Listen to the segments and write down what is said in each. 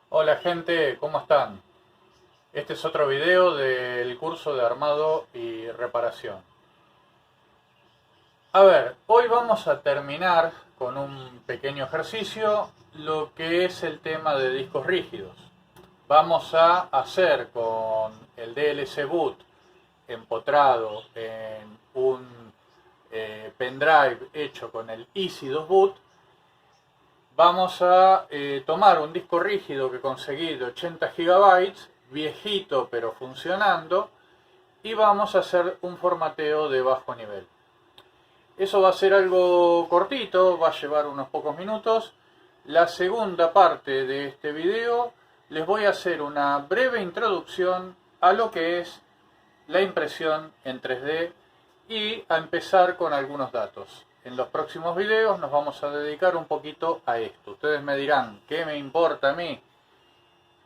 Hola gente, ¿cómo están? Este es otro video del curso de armado y reparación. A ver, hoy vamos a terminar con un pequeño ejercicio lo que es el tema de discos rígidos. Vamos a hacer con el DLC boot empotrado en un pendrive hecho con el Easy 2 boot. Vamos a tomar un disco rígido que conseguí de 80 gigabytes, viejito pero funcionando, y vamos a hacer un formateo de bajo nivel. Eso va a ser algo cortito, va a llevar unos pocos minutos. La segunda parte de este video les voy a hacer una breve introducción a lo que es la impresión en 3D y a empezar con algunos datos. En los próximos videos nos vamos a dedicar un poquito a esto. Ustedes me dirán, ¿qué me importa a mí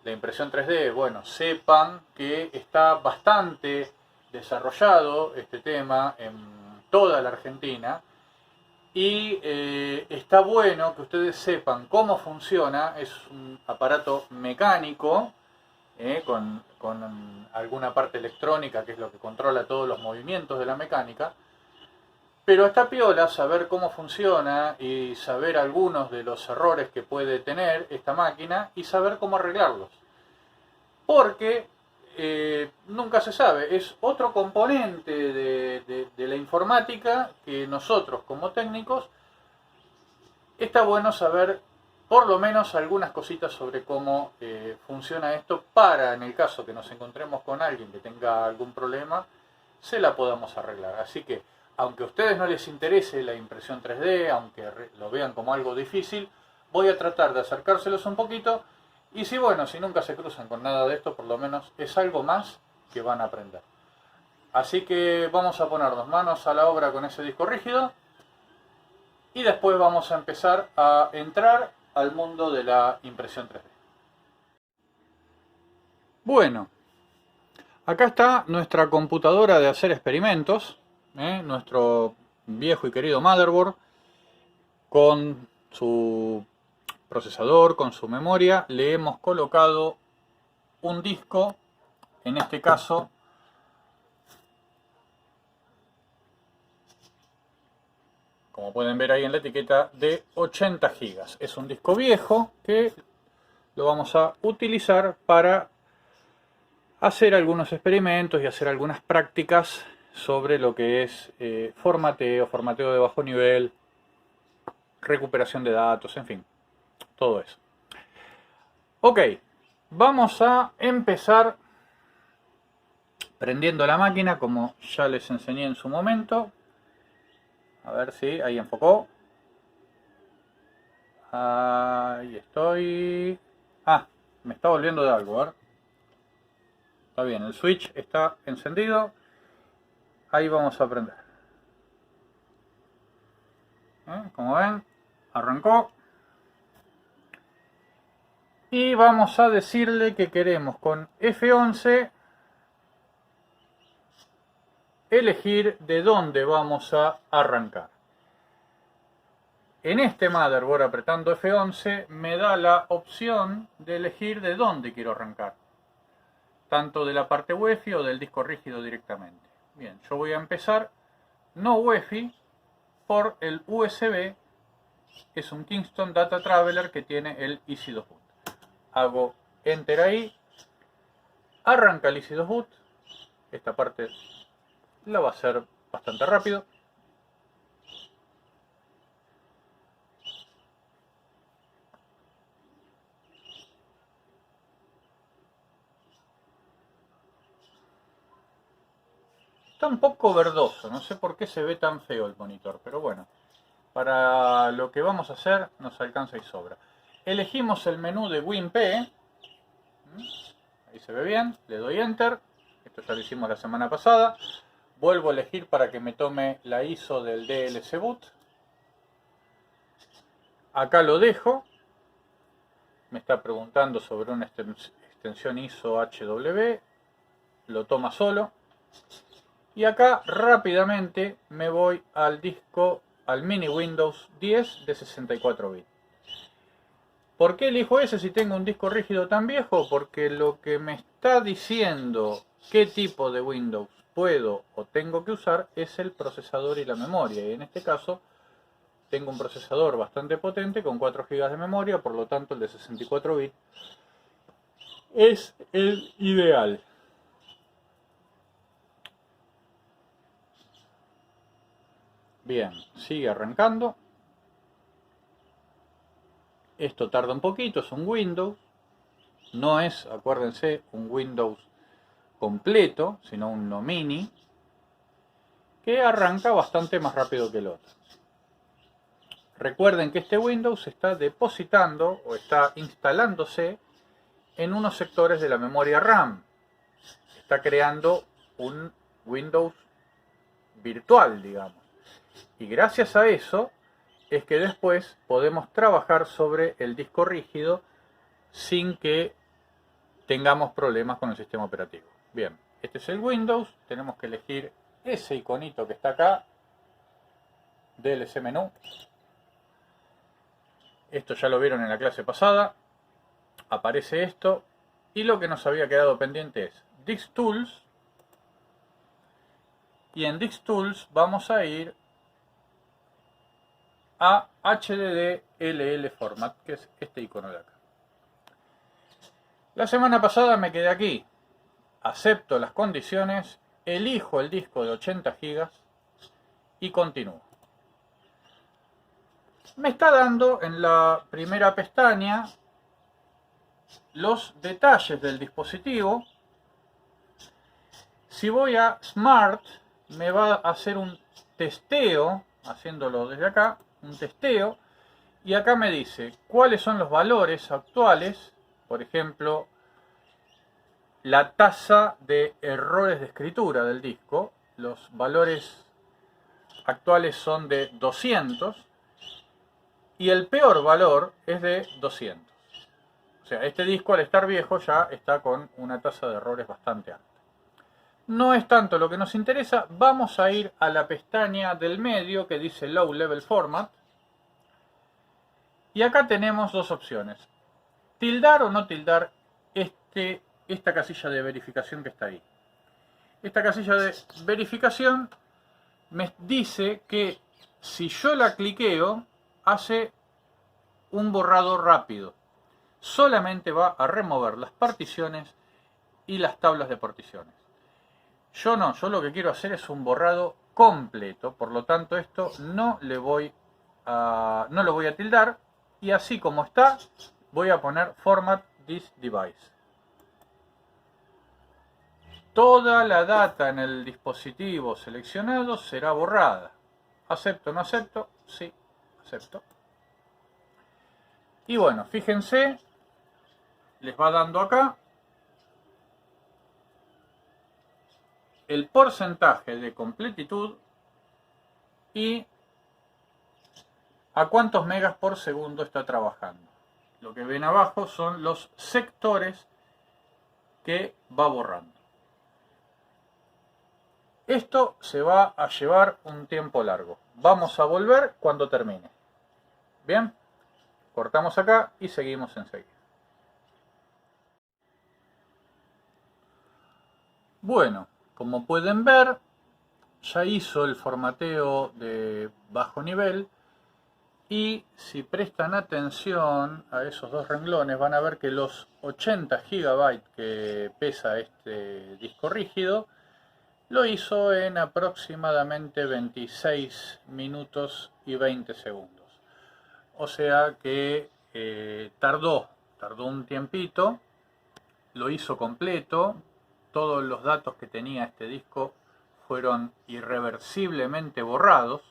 la impresión 3D? Bueno, sepan que está bastante desarrollado este tema en toda la Argentina y está bueno que ustedes sepan cómo funciona. Es un aparato mecánico con alguna parte electrónica que es lo que controla todos los movimientos de la mecánica. Pero está piola saber cómo funciona y saber algunos de los errores que puede tener esta máquina y saber cómo arreglarlos. Porque nunca se sabe, es otro componente de la informática que nosotros como técnicos está bueno saber por lo menos algunas cositas sobre cómo funciona esto para, en el caso que nos encontremos con alguien que tenga algún problema, se la podamos arreglar. Así que, aunque a ustedes no les interese la impresión 3D, aunque lo vean como algo difícil, voy a tratar de acercárselos un poquito. Y si bueno, si nunca se cruzan con nada de esto, por lo menos es algo más que van a aprender. Así que vamos a ponernos manos a la obra con ese disco rígido. Y después vamos a empezar a entrar al mundo de la impresión 3D. Bueno, acá está nuestra computadora de hacer experimentos, nuestro viejo y querido motherboard, con su procesador, con su memoria. Le hemos colocado un disco, en este caso como pueden ver ahí en la etiqueta, de 80 gigas. Es un disco viejo que lo vamos a utilizar para hacer algunos experimentos y hacer algunas prácticas sobre lo que es formateo de bajo nivel, recuperación de datos, en fin, todo eso. Ok, vamos a empezar prendiendo la máquina como ya les enseñé en su momento. A ver si ahí enfocó. Ahí estoy. Ah, me está volviendo de algo, a ver. Está bien, el switch está encendido. Ahí vamos a prender. Como ven, arrancó. Y vamos a decirle que queremos con F11 elegir de dónde vamos a arrancar. En este motherboard, apretando F11, me da la opción de elegir de dónde quiero arrancar. Tanto de la parte UEFI o del disco rígido directamente. Bien, yo voy a empezar no UEFI por el USB. Es un Kingston Data Traveler que tiene el Easy 2 Boot. Hago Enter ahí. Arranca el Easy 2 Boot. Esta parte la va a hacer bastante rápido. Está un poco verdoso, no sé por qué se ve tan feo el monitor, pero bueno, para lo que vamos a hacer nos alcanza y sobra. Elegimos el menú de WinP, ahí se ve bien, le doy Enter, esto ya lo hicimos la semana pasada. Vuelvo a elegir para que me tome la ISO del DLC boot. Acá lo dejo. Me está preguntando sobre una extensión ISO HW. Lo toma solo. Y acá rápidamente me voy al disco, al mini Windows 10 de 64 bits. ¿Por qué elijo ese si tengo un disco rígido tan viejo? Porque lo que me está diciendo qué tipo de Windows puedo o tengo que usar es el procesador y la memoria. Y en este caso tengo un procesador bastante potente con 4 GB de memoria, por lo tanto el de 64 bits es el ideal. Bien, sigue arrancando. Esto tarda un poquito, es un Windows. No es, acuérdense, un Windows completo, sino un no mini, que arranca bastante más rápido que el otro. Recuerden que este Windows está depositando o está instalándose en unos sectores de la memoria RAM. Está creando un Windows virtual, digamos. Y gracias a eso es que después podemos trabajar sobre el disco rígido sin que tengamos problemas con el sistema operativo. Bien, este es el Windows. Tenemos que elegir ese iconito que está acá, DLC menú. Esto ya lo vieron en la clase pasada. Aparece esto. Y lo que nos había quedado pendiente es Disk Tools. Y en Disk Tools vamos a ir a HDD LL Format, que es este icono de acá. La semana pasada me quedé aquí. Acepto las condiciones, elijo el disco de 80 GB y continúo. Me está dando en la primera pestaña los detalles del dispositivo. Si voy a Smart, me va a hacer un testeo, haciéndolo desde acá, un testeo, y acá me dice cuáles son los valores actuales, por ejemplo, la tasa de errores de escritura del disco. Los valores actuales son de 200 y el peor valor es de 200. O sea, este disco al estar viejo ya está con una tasa de errores bastante alta. No es tanto lo que nos interesa, vamos a ir a la pestaña del medio que dice Low Level Format. Y acá tenemos dos opciones. Tildar o no tildar esta casilla de verificación que está ahí. Esta casilla de verificación me dice que si yo la cliqueo, hace un borrado rápido. Solamente va a remover las particiones y las tablas de particiones. Yo no, yo lo que quiero hacer es un borrado completo, por lo tanto esto no lo voy a tildar, y así como está voy a poner Format this device. Toda la data en el dispositivo seleccionado será borrada. ¿Acepto o no acepto? Sí, acepto. Y bueno, fíjense, les va dando acá el porcentaje de completitud y a cuántos megas por segundo está trabajando. Lo que ven abajo son los sectores que va borrando. Esto se va a llevar un tiempo largo. Vamos a volver cuando termine. Bien, cortamos acá y seguimos enseguida. Bueno, como pueden ver, ya hizo el formateo de bajo nivel. Y si prestan atención a esos dos renglones, van a ver que los 80 GB que pesa este disco rígido lo hizo en aproximadamente 26 minutos y 20 segundos. O sea que tardó un tiempito, lo hizo completo, todos los datos que tenía este disco fueron irreversiblemente borrados.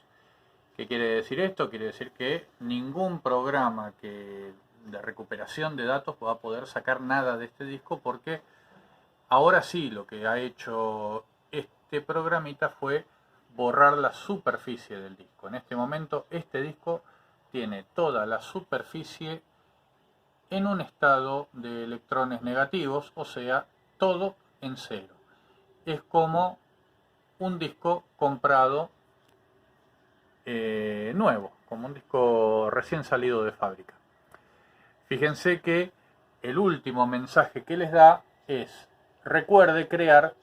¿Qué quiere decir esto? Quiere decir que ningún programa de recuperación de datos va a poder sacar nada de este disco, porque ahora sí lo que ha hecho este programita fue borrar la superficie del disco. En este momento este disco tiene toda la superficie en un estado de electrones negativos, o sea, todo en cero. Es como un disco comprado nuevo, como un disco recién salido de fábrica. Fíjense que el último mensaje que les da es: recuerde crear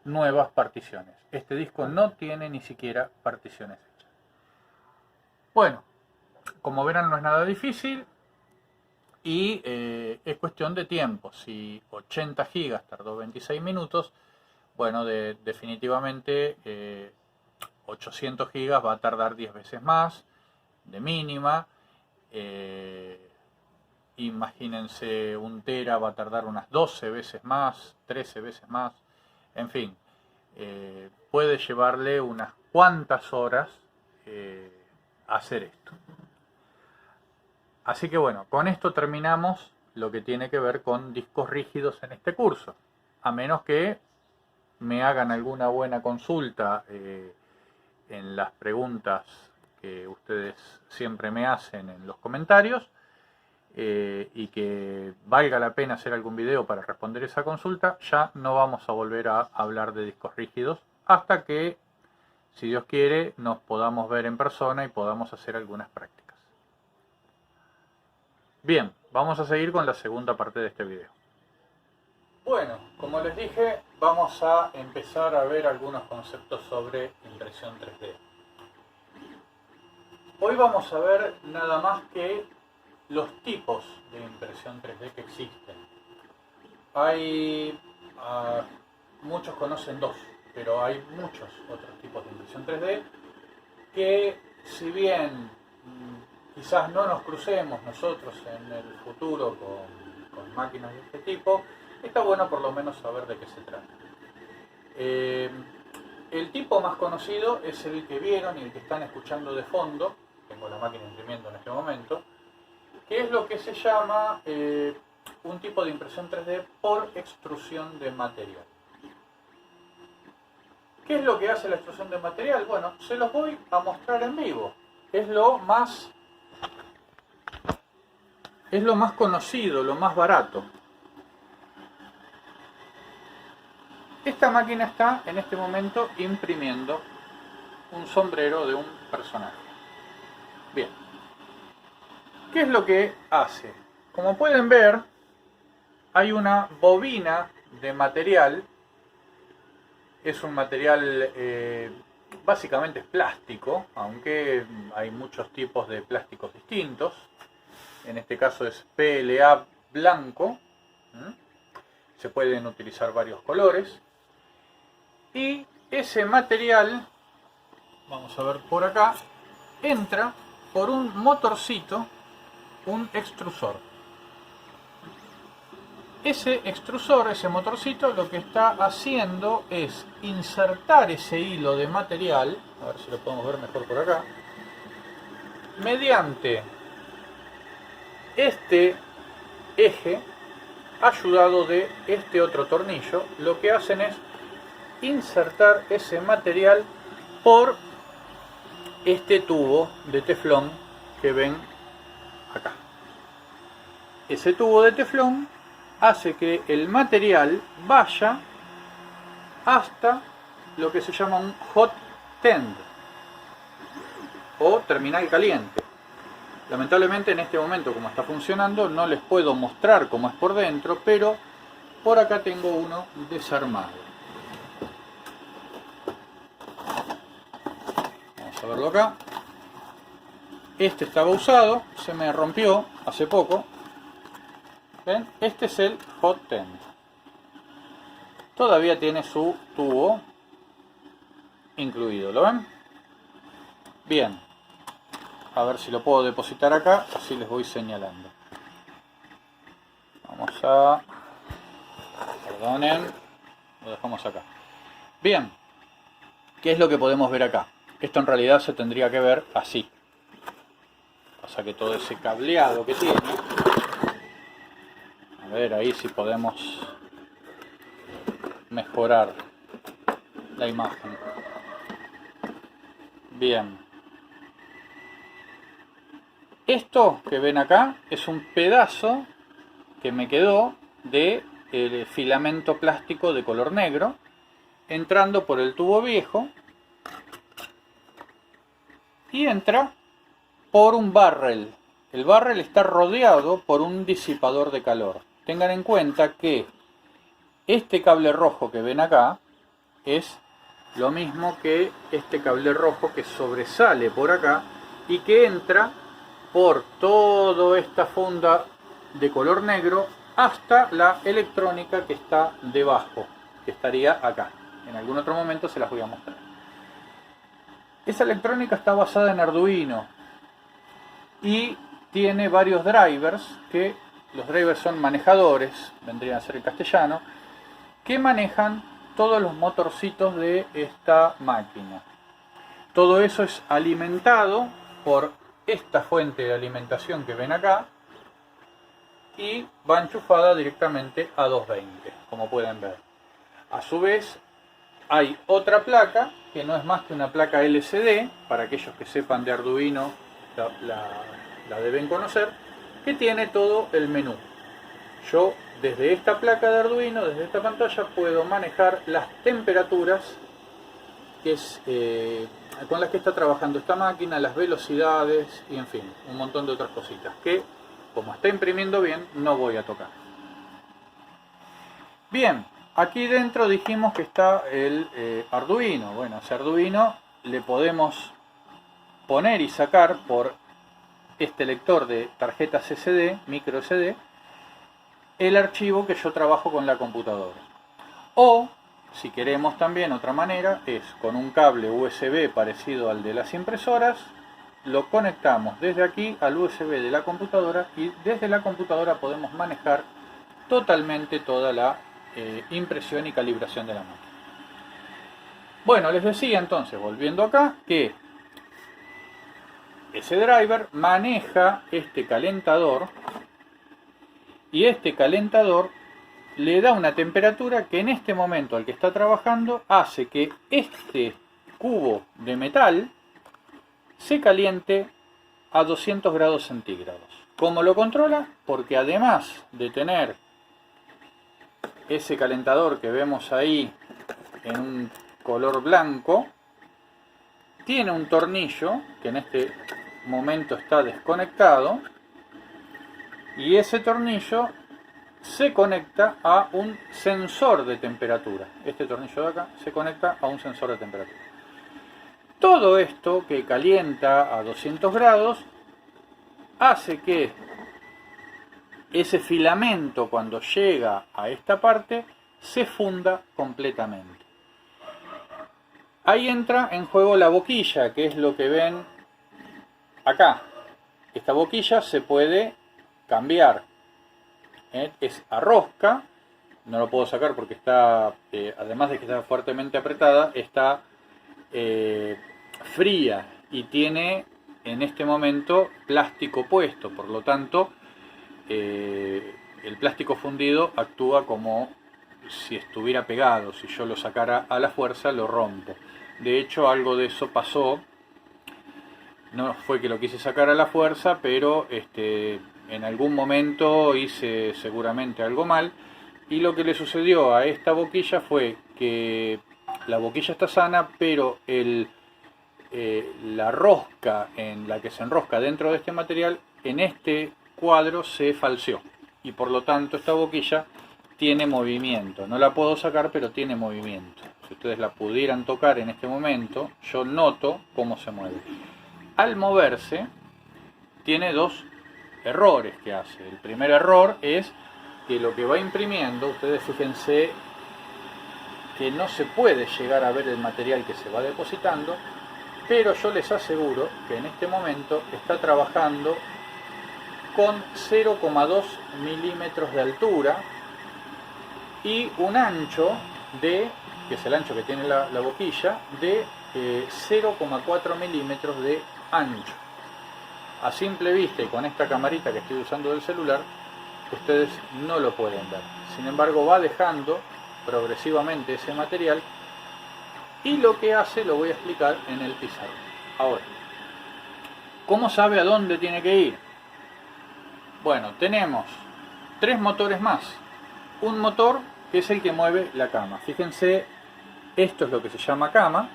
nuevas particiones. Este disco no tiene ni siquiera particiones hechas. Bueno, como verán, no es nada difícil y es cuestión de tiempo. Si 80 gigas tardó 26 minutos, bueno, definitivamente 800 gigas va a tardar 10 veces más de mínima. Imagínense, 1 tera va a tardar unas 12 veces más, 13 veces más. En fin, puede llevarle unas cuantas horas hacer esto. Así que bueno, con esto terminamos lo que tiene que ver con discos rígidos en este curso. A menos que me hagan alguna buena consulta en las preguntas que ustedes siempre me hacen en los comentarios, y que valga la pena hacer algún video para responder esa consulta, ya no vamos a volver a hablar de discos rígidos hasta que, si Dios quiere, nos podamos ver en persona y podamos hacer algunas prácticas. Bien, vamos a seguir con la segunda parte de este video. Bueno, como les dije, vamos a empezar a ver algunos conceptos sobre impresión 3D. Hoy vamos a ver nada más que los tipos de impresión 3D que existen. Muchos conocen 2, pero hay muchos otros tipos de impresión 3D que, si bien quizás no nos crucemos nosotros en el futuro con máquinas de este tipo, está bueno por lo menos saber de qué se trata. El tipo más conocido es el que vieron y el que están escuchando de fondo. Tengo la máquina imprimiendo en este momento, que es lo que se llama un tipo de impresión 3D por extrusión de material. ¿Qué es lo que hace la extrusión de material? Bueno, se los voy a mostrar en vivo. Es lo más conocido, lo más barato. Esta máquina está en este momento imprimiendo un sombrero de un personaje. Bien. ¿Qué es lo que hace? Como pueden ver, hay una bobina de material. Es un material, básicamente es plástico, aunque hay muchos tipos de plásticos distintos. En este caso es PLA blanco. Se pueden utilizar varios colores. Y ese material, vamos a ver por acá, entra por un motorcito, un extrusor. Ese extrusor, ese motorcito, lo que está haciendo es insertar ese hilo de material, a ver si lo podemos ver mejor por acá, mediante este eje ayudado de este otro tornillo. Lo que hacen es insertar ese material por este tubo de teflón que ven acá. Ese tubo de teflón hace que el material vaya hasta lo que se llama un hot end o terminal caliente. Lamentablemente en este momento, como está funcionando, no les puedo mostrar cómo es por dentro, pero por acá tengo uno desarmado. Vamos a verlo acá. Este estaba usado, se me rompió hace poco. ¿Ven? Este es el hot end. Todavía tiene su tubo incluido, ¿lo ven? Bien. A ver si lo puedo depositar acá, así les voy señalando. Vamos a... Perdonen, lo dejamos acá. Bien. ¿Qué es lo que podemos ver acá? Esto en realidad se tendría que ver así. Pasa que todo ese cableado que tiene... A ver, ahí sí podemos mejorar la imagen. Bien. Esto que ven acá es un pedazo que me quedó de el filamento plástico de color negro, entrando por el tubo viejo y entra por un barrel el barrel está rodeado por un disipador de calor. Tengan en cuenta que este cable rojo que ven acá es lo mismo que este cable rojo que sobresale por acá y que entra por toda esta funda de color negro hasta la electrónica que está debajo, que estaría acá. En algún otro momento se las voy a mostrar. Esa electrónica está basada en Arduino y tiene varios drivers, que los drivers son manejadores, vendrían a ser el castellano, que manejan todos los motorcitos de esta máquina. Todo eso es alimentado por esta fuente de alimentación que ven acá y va enchufada directamente a 220, como pueden ver. A su vez hay otra placa que no es más que una placa LCD, para aquellos que sepan de Arduino la deben conocer, que tiene todo el menú. Yo desde esta placa de Arduino, desde esta pantalla, puedo manejar las temperaturas que es, con las que está trabajando esta máquina, las velocidades y en fin, un montón de otras cositas que, como está imprimiendo bien, no voy a tocar. Bien, aquí dentro dijimos que está el Arduino. Bueno, a ese Arduino le podemos poner y sacar por este lector de tarjetas SD, micro SD, el archivo que yo trabajo con la computadora. O, si queremos también otra manera, es con un cable USB parecido al de las impresoras, lo conectamos desde aquí al USB de la computadora y desde la computadora podemos manejar totalmente toda la impresión y calibración de la máquina. Bueno, les decía entonces, volviendo acá, que ese driver maneja este calentador y este calentador le da una temperatura que en este momento al que está trabajando hace que este cubo de metal se caliente a 200 grados centígrados. ¿Cómo lo controla? Porque además de tener ese calentador que vemos ahí en un color blanco, tiene un tornillo que en este momento está desconectado y ese tornillo se conecta a un sensor de temperatura. Este tornillo de acá se conecta a un sensor de temperatura. Todo esto que calienta a 200 grados hace que ese filamento, cuando llega a esta parte, se funda completamente. Ahí entra en juego la boquilla, que es lo que ven acá. Esta boquilla se puede cambiar. Es a rosca, no lo puedo sacar porque está, además de que está fuertemente apretada, está fría y tiene en este momento plástico puesto, por lo tanto el plástico fundido actúa como si estuviera pegado. Si yo lo sacara a la fuerza lo rompo. De hecho, algo de eso pasó. No fue que lo quise sacar a la fuerza, pero en algún momento hice seguramente algo mal. Y lo que le sucedió a esta boquilla fue que la boquilla está sana, pero la rosca en la que se enrosca dentro de este material, en este cuadro se falseó. Y por lo tanto esta boquilla tiene movimiento. No la puedo sacar, pero tiene movimiento. Si ustedes la pudieran tocar en este momento, yo noto cómo se mueve. Al moverse, tiene dos errores que hace. El primer error es que lo que va imprimiendo, ustedes fíjense que no se puede llegar a ver el material que se va depositando, pero yo les aseguro que en este momento está trabajando con 0,2 milímetros de altura y un ancho de, que es el ancho que tiene la boquilla, de 0,4 milímetros de ancho. A simple vista y con esta camarita que estoy usando del celular, ustedes no lo pueden ver. Sin embargo, va dejando progresivamente ese material y lo que hace lo voy a explicar en el pizarrón. Ahora, ¿cómo sabe a dónde tiene que ir? Bueno, tenemos tres motores más. Un motor que es el que mueve la cama. Fíjense, esto es lo que se llama cama.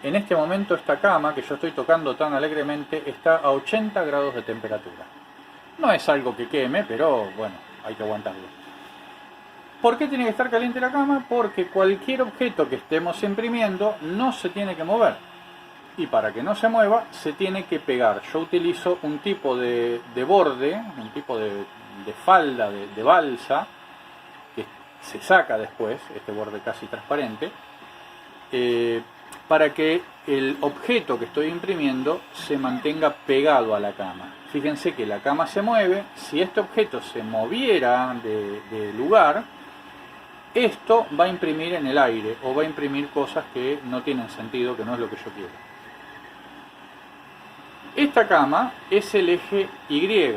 En este momento esta cama que yo estoy tocando tan alegremente está a 80 grados de temperatura. No es algo que queme, pero bueno, hay que aguantarlo. ¿Por qué tiene que estar caliente la cama? Porque cualquier objeto que estemos imprimiendo no se tiene que mover. Y para que no se mueva, se tiene que pegar. Yo utilizo un tipo de borde, un tipo de falda, de balsa, que se saca después, este borde casi transparente, para que el objeto que estoy imprimiendo se mantenga pegado a la cama. Fíjense que la cama se mueve. Si este objeto se moviera de lugar, esto va a imprimir en el aire o va a imprimir cosas que no tienen sentido, que no es lo que yo quiero. Esta cama es el eje Y.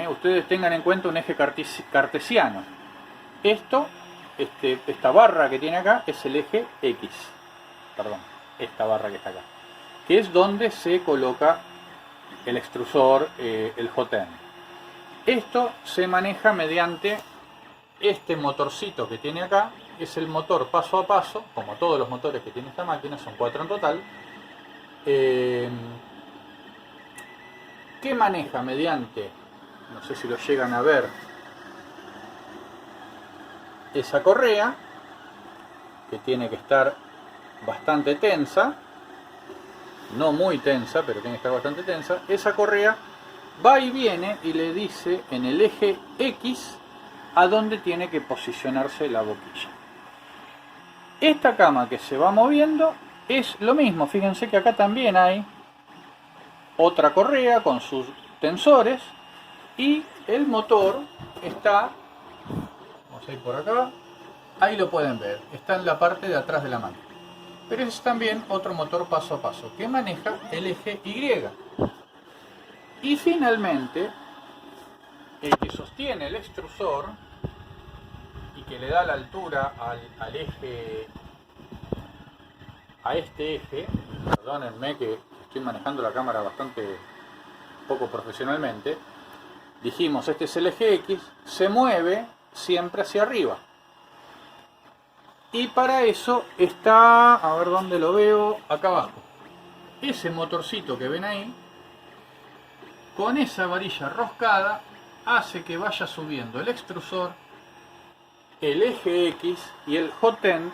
Ustedes tengan en cuenta un eje cartesiano. Esta barra que tiene acá es el eje X. Perdón, esta barra que está acá. Que es donde se coloca el extrusor, el hot end. Esto se maneja mediante este motorcito que tiene acá. Es el motor paso a paso, como todos los motores que tiene esta máquina, son 4 en total. Que maneja mediante, no sé si lo llegan a ver, esa correa, que tiene que estar bastante tensa, no muy tensa, pero tiene que estar bastante tensa. Esa correa va y viene y le dice en el eje X a dónde tiene que posicionarse la boquilla. Esta cama que se va moviendo es lo mismo. Fíjense que acá también hay otra correa con sus tensores y el motor está, vamos a ir por acá, ahí lo pueden ver, está en la parte de atrás de la máquina. Pero es también otro motor paso a paso que maneja el eje Y. Y finalmente, el que sostiene el extrusor y que le da la altura al eje, a este eje, perdónenme que estoy manejando la cámara bastante poco profesionalmente, dijimos este es el eje X, se mueve siempre hacia arriba. Y para eso está, a ver dónde lo veo, acá abajo. Ese motorcito que ven ahí, con esa varilla roscada, hace que vaya subiendo el extrusor, el eje X y el hot end,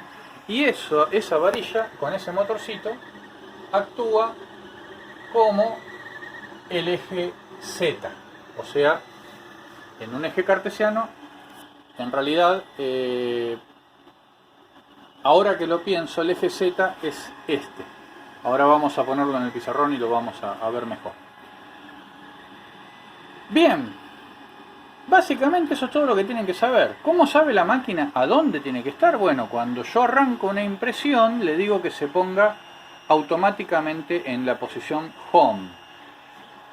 y esa varilla con ese motorcito actúa como el eje Z. O sea, en un eje cartesiano, en realidad, ahora que lo pienso, el eje Z es este. Ahora vamos a ponerlo en el pizarrón y lo vamos a ver mejor. Bien, básicamente eso es todo lo que tienen que saber. ¿Cómo sabe la máquina a dónde tiene que estar? Bueno, cuando yo arranco una impresión, le digo que se ponga automáticamente en la posición Home.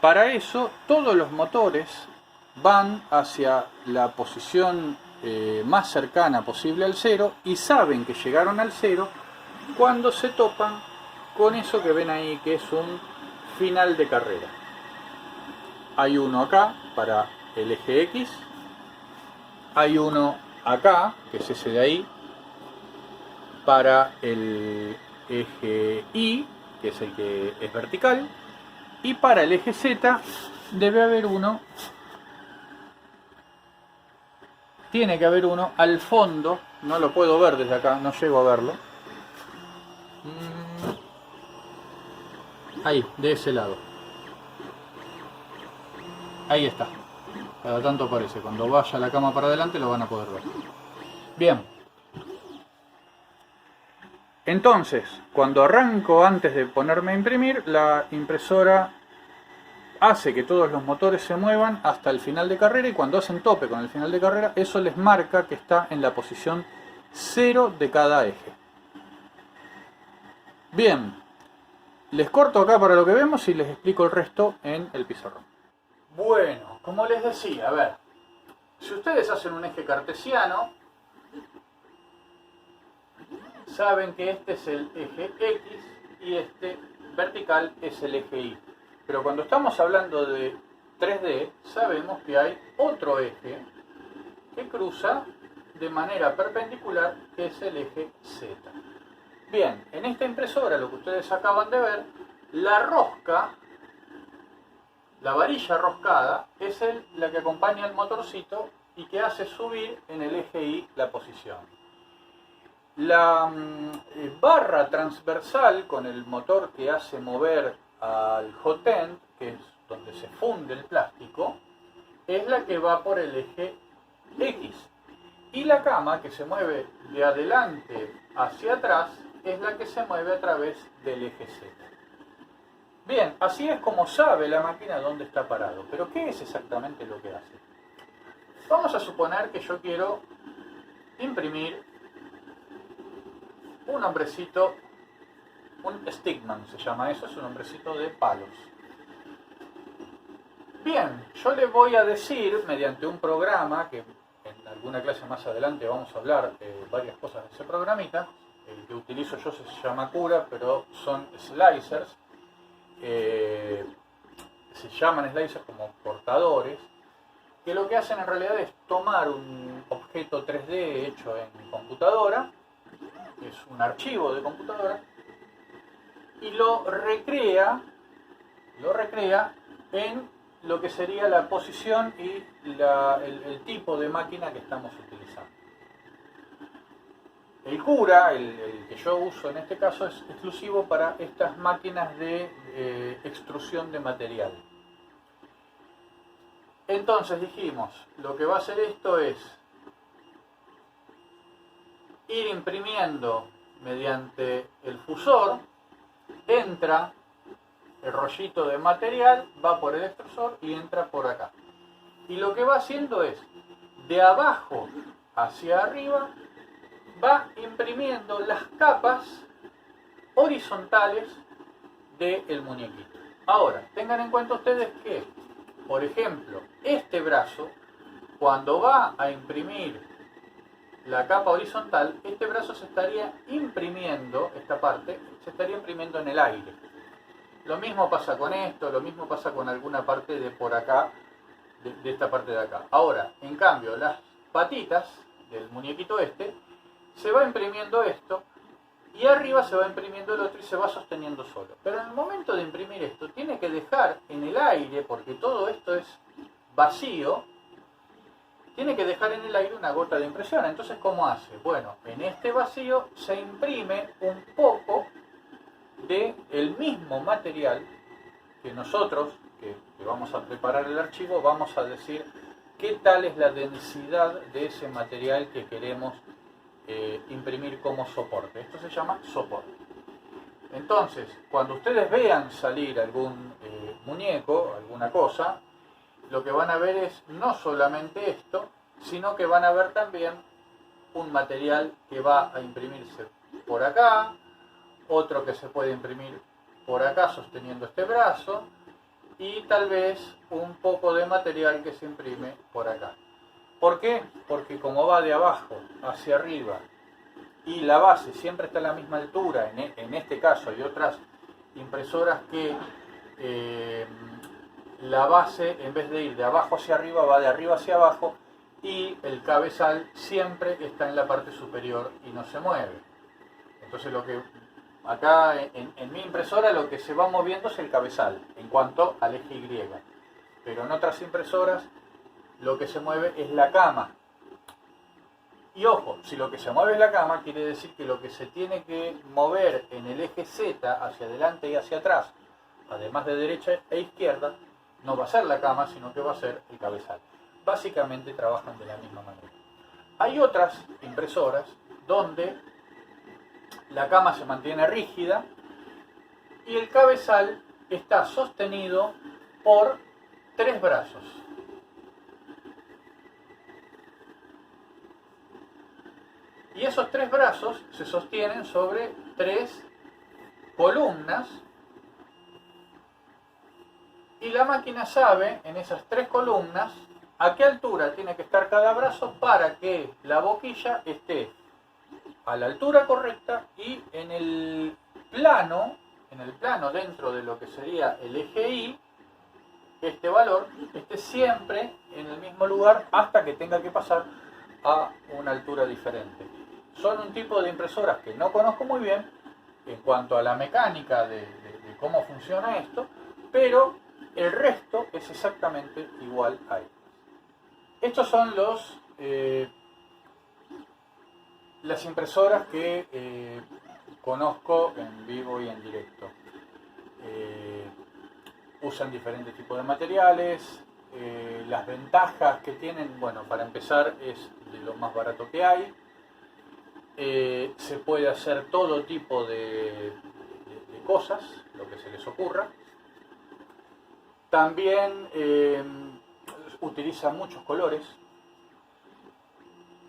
Para eso, todos los motores van hacia la posición más cercana posible al cero y saben que llegaron al cero cuando se topan con eso que ven ahí, que es un final de carrera. Hay uno acá para el eje X, hay uno acá, que es ese de ahí, para el eje Y, que es el que es vertical, y para el eje Z debe haber uno, tiene que haber uno al fondo, no lo puedo ver desde acá, no llego a verlo. Ahí, de ese lado. Ahí está. Cada tanto aparece. Cuando vaya la cama para adelante lo van a poder ver. Bien. Entonces, cuando arranco antes de ponerme a imprimir, la impresora hace que todos los motores se muevan hasta el final de carrera y cuando hacen tope con el final de carrera, eso les marca que está en la posición 0 de cada eje. Bien, les corto acá para lo que vemos y les explico el resto en el pizarrón. Bueno, como les decía, a ver, si ustedes hacen un eje cartesiano, saben que este es el eje X y este vertical es el eje Y. Pero cuando estamos hablando de 3D, sabemos que hay otro eje que cruza de manera perpendicular, que es el eje Z. Bien, en esta impresora, lo que ustedes acaban de ver, la rosca La varilla roscada es la que acompaña al motorcito y que hace subir en el eje Y la posición. La barra transversal con el motor que hace mover al hot end, que es donde se funde el plástico, es la que va por el eje X. Y la cama que se mueve de adelante hacia atrás es la que se mueve a través del eje Z. Bien, así es como sabe la máquina dónde está parado. Pero ¿qué es exactamente lo que hace? Vamos a suponer que yo quiero imprimir un hombrecito, un stickman se llama eso, es un hombrecito de palos. Bien, yo le voy a decir mediante un programa, que en alguna clase más adelante vamos a hablar varias cosas de ese programita, el que utilizo yo se llama Cura, pero son slicers, se llaman slicers como cortadores, que lo que hacen en realidad es tomar un objeto 3D hecho en computadora, es un archivo de computadora, y lo recrea en lo que sería la posición y el tipo de máquina que estamos utilizando. El Cura, el que yo uso en este caso, es exclusivo para estas máquinas de extrusión de material. Entonces dijimos, lo que va a hacer esto es ir imprimiendo mediante el fusor, entra el rollito de material, va por el extrusor y entra por acá. Y lo que va haciendo es, de abajo hacia arriba, va imprimiendo las capas horizontales del muñequito. Ahora, tengan en cuenta ustedes que, por ejemplo, este brazo, cuando va a imprimir la capa horizontal, este brazo se estaría imprimiendo, esta parte, se estaría imprimiendo en el aire. Lo mismo pasa con esto, lo mismo pasa con alguna parte de por acá, de esta parte de acá. Ahora, en cambio, las patitas del muñequito este, se va imprimiendo esto, y arriba se va imprimiendo el otro y se va sosteniendo solo. Pero en el momento de imprimir esto, tiene que dejar en el aire, porque todo esto es vacío, tiene que dejar en el aire una gota de impresión. Entonces, ¿cómo hace? Bueno, en este vacío se imprime un poco del mismo material que nosotros, que vamos a preparar el archivo, vamos a decir qué tal es la densidad de ese material que queremos imprimir como soporte. Esto se llama soporte. Entonces, cuando ustedes vean salir algún muñeco, alguna cosa, lo que van a ver es no solamente esto, sino que van a ver también un material que va a imprimirse por acá, otro que se puede imprimir por acá sosteniendo este brazo, y tal vez un poco de material que se imprime por acá. ¿Por qué? Porque como va de abajo hacia arriba y la base siempre está a la misma altura, en este caso hay otras impresoras que la base, en vez de ir de abajo hacia arriba, va de arriba hacia abajo, y el cabezal siempre está en la parte superior y no se mueve. Entonces lo que acá en mi impresora lo que se va moviendo es el cabezal en cuanto al eje Y, pero en otras impresoras lo que se mueve es la cama. Y ojo, si lo que se mueve es la cama, quiere decir que lo que se tiene que mover en el eje Z hacia adelante y hacia atrás, además de derecha e izquierda, no va a ser la cama, sino que va a ser el cabezal. Básicamente trabajan de la misma manera. Hay otras impresoras donde la cama se mantiene rígida y el cabezal está sostenido por 3 brazos. Y esos 3 brazos se sostienen sobre 3 columnas, y la máquina sabe en esas 3 columnas a qué altura tiene que estar cada brazo para que la boquilla esté a la altura correcta y en el plano dentro de lo que sería el eje Y, este valor esté siempre en el mismo lugar hasta que tenga que pasar a una altura diferente. Son un tipo de impresoras que no conozco muy bien en cuanto a la mecánica de cómo funciona esto, pero El resto es exactamente igual a estas. Estos son las impresoras que conozco en vivo y en directo. Usan diferentes tipos de materiales. Las ventajas que tienen, bueno, para empezar es de lo más barato que hay. Se puede hacer todo tipo de cosas, lo que se les ocurra. También utiliza muchos colores.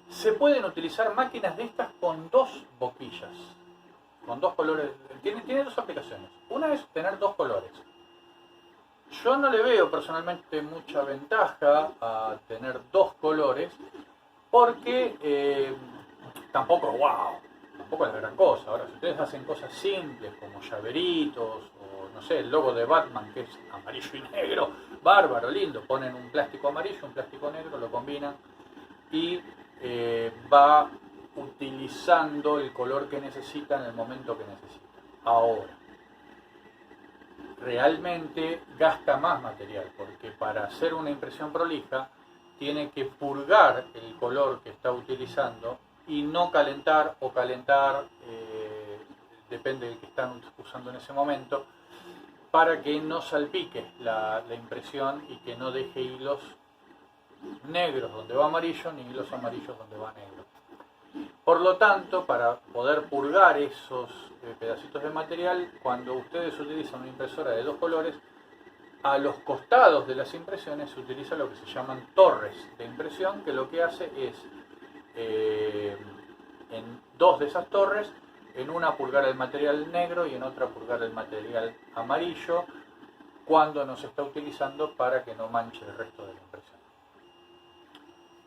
Se pueden utilizar máquinas de estas con dos boquillas, con dos colores. Tiene dos aplicaciones. Una es tener dos colores. Yo no le veo personalmente mucha ventaja a tener dos colores porque tampoco, wow, tampoco es la gran cosa. Ahora, si ustedes hacen cosas simples como llaveritos o no sé, el logo de Batman que es amarillo y negro, bárbaro, lindo, ponen un plástico amarillo, un plástico negro, lo combinan y va utilizando el color que necesita en el momento que necesita. Ahora, realmente gasta más material porque para hacer una impresión prolija tiene que purgar el color que está utilizando y no calentar o calentar, depende del que están usando en ese momento, para que no salpique la impresión y que no deje hilos negros donde va amarillo ni hilos amarillos donde va negro. Por lo tanto, para poder purgar esos pedacitos de material, cuando ustedes utilizan una impresora de dos colores, a los costados de las impresiones se utiliza lo que se llaman torres de impresión, que lo que hace es, en dos de esas torres, en una purgar el material negro y en otra purgar el material amarillo, cuando no se está utilizando para que no manche el resto de la impresión.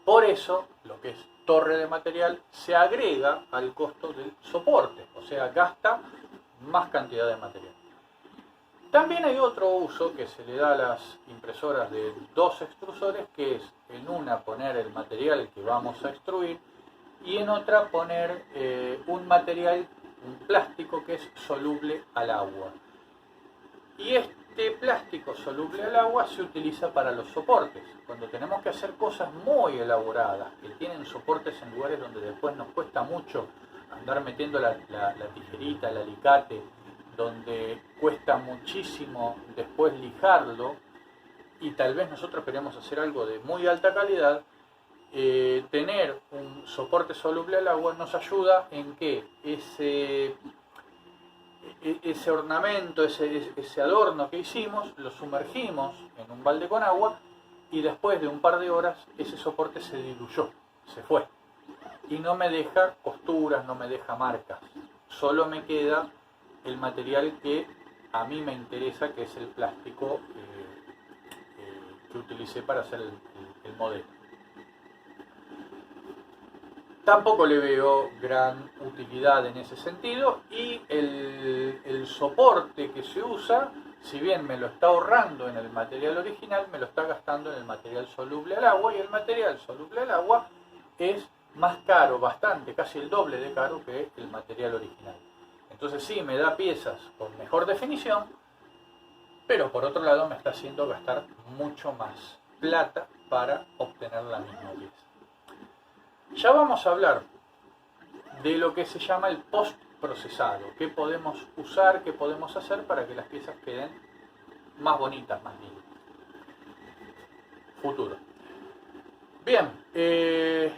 Por eso, lo que es torre de material se agrega al costo del soporte, o sea, gasta más cantidad de material. También hay otro uso que se le da a las impresoras de dos extrusores, que es en una poner el material que vamos a extruir y en otra poner un material, un plástico que es soluble al agua. Y este plástico soluble al agua se utiliza para los soportes. Cuando tenemos que hacer cosas muy elaboradas, que tienen soportes en lugares donde después nos cuesta mucho andar metiendo la tijerita, el alicate, donde cuesta muchísimo después lijarlo, y tal vez nosotros queremos hacer algo de muy alta calidad, tener un soporte soluble al agua nos ayuda en que ese ornamento, ese adorno que hicimos, lo sumergimos en un balde con agua y después de un par de horas ese soporte se diluyó, se fue. Y no me deja costuras, no me deja marcas. Solo me queda el material que a mí me interesa, que es el plástico que utilicé para hacer el modelo. Tampoco le veo gran utilidad en ese sentido y el soporte que se usa, si bien me lo está ahorrando en el material original, me lo está gastando en el material soluble al agua, y el material soluble al agua es más caro, bastante, casi el doble de caro que el material original. Entonces sí, me da piezas con mejor definición, pero por otro lado me está haciendo gastar mucho más plata para obtener la misma pieza. Ya vamos a hablar de lo que se llama el post-procesado, qué podemos usar, qué podemos hacer para que las piezas queden más bonitas, más lindas. Futuro. Bien, ¿qué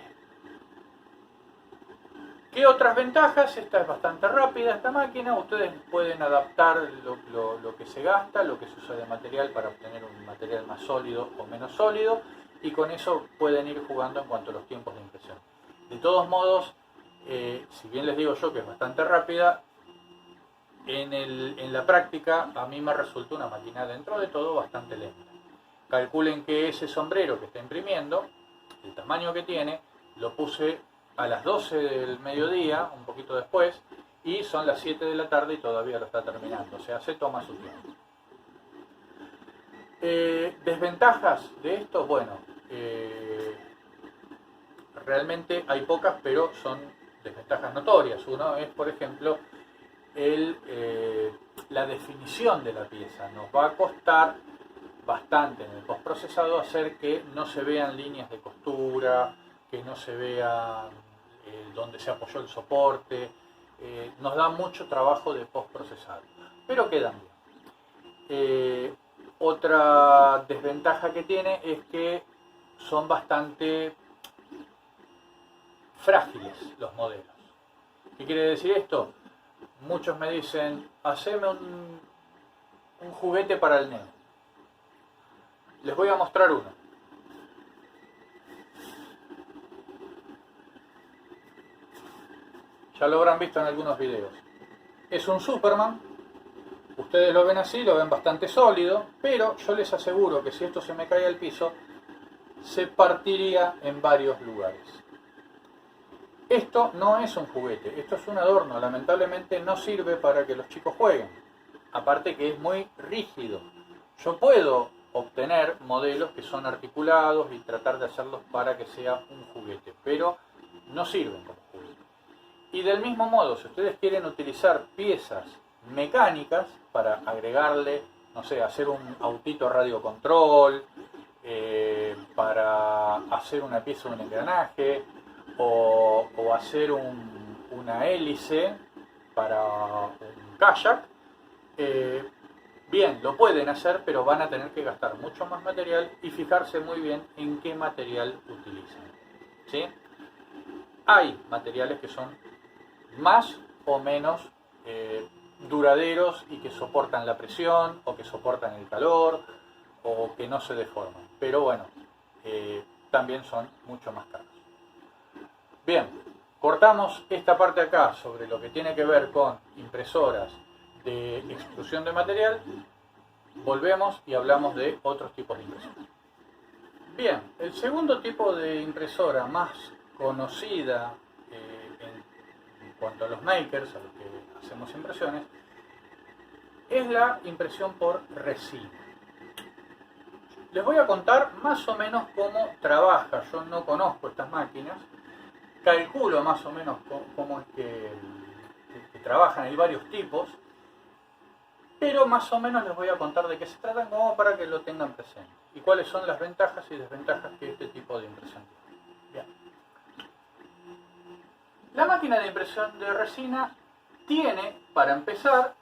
otras ventajas? Esta es bastante rápida, esta máquina. Ustedes pueden adaptar lo que se gasta, lo que se usa de material para obtener un material más sólido o menos sólido, y con eso pueden ir jugando en cuanto a los tiempos de impresión. De todos modos, si bien les digo yo que es bastante rápida, en la práctica a mí me resulta una máquina dentro de todo bastante lenta. Calculen que ese sombrero que está imprimiendo, el tamaño que tiene, lo puse a las 12 del mediodía, un poquito después, y son las 7 de la tarde y todavía lo está terminando, o sea, se toma su tiempo. ¿Desventajas de esto? Bueno, realmente hay pocas, pero son desventajas notorias. Uno es, por ejemplo, la definición de la pieza. Nos va a costar bastante en el postprocesado hacer que no se vean líneas de costura, que no se vea donde se apoyó el soporte. Nos da mucho trabajo de postprocesado, pero quedan bien. Otra desventaja que tiene es que son bastante frágiles los modelos. ¿Qué quiere decir esto? Muchos me dicen, haceme un juguete para el nene. Les voy a mostrar uno. Ya lo habrán visto en algunos videos. Es un Superman. Ustedes lo ven así, lo ven bastante sólido, pero yo les aseguro que si esto se me cae al piso, se partiría en varios lugares. Esto no es un juguete, esto es un adorno. Lamentablemente no sirve para que los chicos jueguen. Aparte que es muy rígido. Yo puedo obtener modelos que son articulados y tratar de hacerlos para que sea un juguete, pero no sirven como juguete. Y del mismo modo, si ustedes quieren utilizar piezas mecánicas para agregarle, no sé, hacer un autito radio control, para hacer una pieza de un engranaje, o hacer una hélice para un kayak, bien, lo pueden hacer, pero van a tener que gastar mucho más material y fijarse muy bien en qué material utilizan, ¿sí? Hay materiales que son más o menos duraderos y que soportan la presión o que soportan el calor o que no se deforman, pero bueno, también son mucho más caros. Bien, cortamos esta parte acá sobre lo que tiene que ver con impresoras de extrusión de material. Volvemos y hablamos de otros tipos de impresoras. Bien, el segundo tipo de impresora más conocida en cuanto a los makers, a los que hacemos impresiones, es la impresión por resina. Les voy a contar más o menos cómo trabaja. Yo no conozco estas máquinas, calculo más o menos cómo es que trabajan. Hay varios tipos, pero más o menos les voy a contar de qué se tratan como para que lo tengan presente y cuáles son las ventajas y desventajas que este tipo de impresión tiene. Bien. La máquina de impresión de resina tiene, para empezar,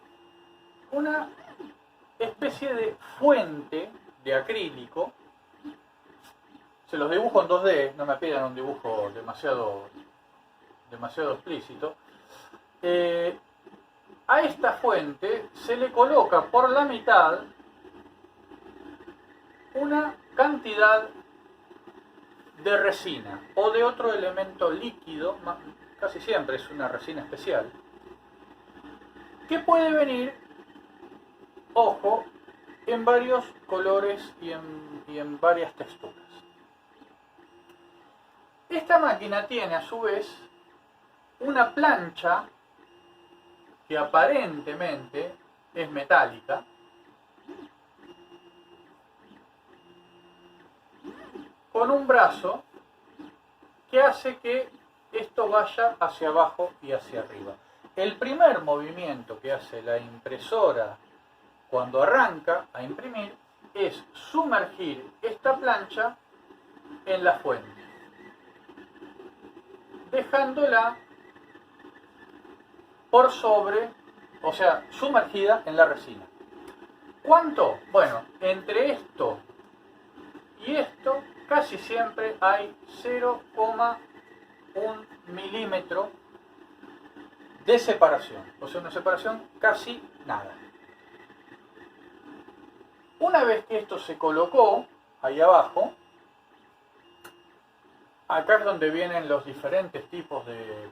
una especie de fuente de acrílico. Se los dibujo en 2D, no me pidan un dibujo demasiado explícito. A esta fuente se le coloca por la mitad una cantidad de resina o de otro elemento líquido, casi siempre es una resina especial, que puede venir, ojo, en varios colores y en varias texturas. Esta máquina tiene a su vez una plancha que aparentemente es metálica, con un brazo que hace que esto vaya hacia abajo y hacia arriba. El primer movimiento que hace la impresora cuando arranca a imprimir es sumergir esta plancha en la fuente, dejándola por sobre, o sea, sumergida en la resina. ¿Cuánto? Bueno, entre esto y esto casi siempre hay 0,1 milímetro de separación, o sea, una separación casi nada. Una vez que esto se colocó ahí abajo, acá es donde vienen los diferentes tipos de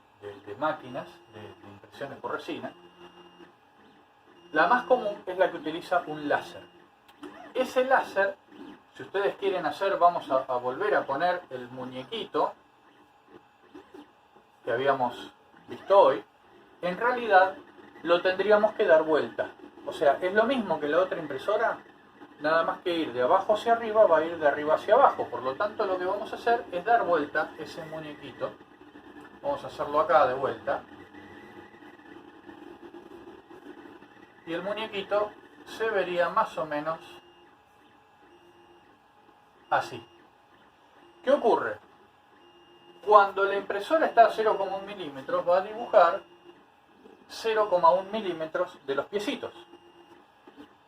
máquinas de impresiones por resina. La más común es la que utiliza un láser. Ese láser, si ustedes quieren hacer, vamos a volver a poner el muñequito que habíamos visto hoy. En realidad lo tendríamos que dar vuelta. O sea, es lo mismo que la otra impresora, nada más que ir de abajo hacia arriba, va a ir de arriba hacia abajo. Por lo tanto, lo que vamos a hacer es dar vuelta ese muñequito. Vamos a hacerlo acá de vuelta. Y el muñequito se vería más o menos así. ¿Qué ocurre? Cuando la impresora está a 0,1 milímetros, va a dibujar 0,1 milímetros de los piecitos.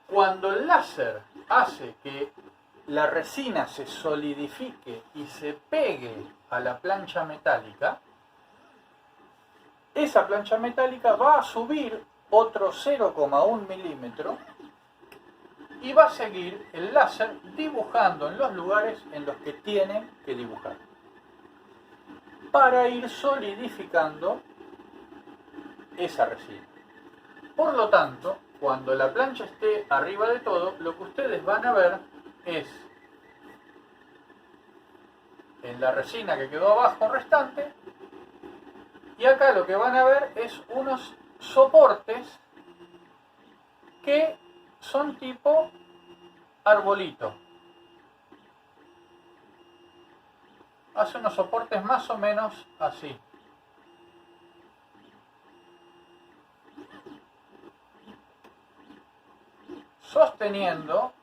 Cuando el láser hace que la resina se solidifique y se pegue a la plancha metálica, esa plancha metálica va a subir otro 0,1 milímetro y va a seguir el láser dibujando en los lugares en los que tiene que dibujar, para ir solidificando esa resina. Por lo tanto, cuando la plancha esté arriba de todo, lo que ustedes van a ver es, en la resina que quedó abajo restante, y acá lo que van a ver es unos soportes que son tipo arbolito. Hace unos soportes más o menos así. Sosteniendo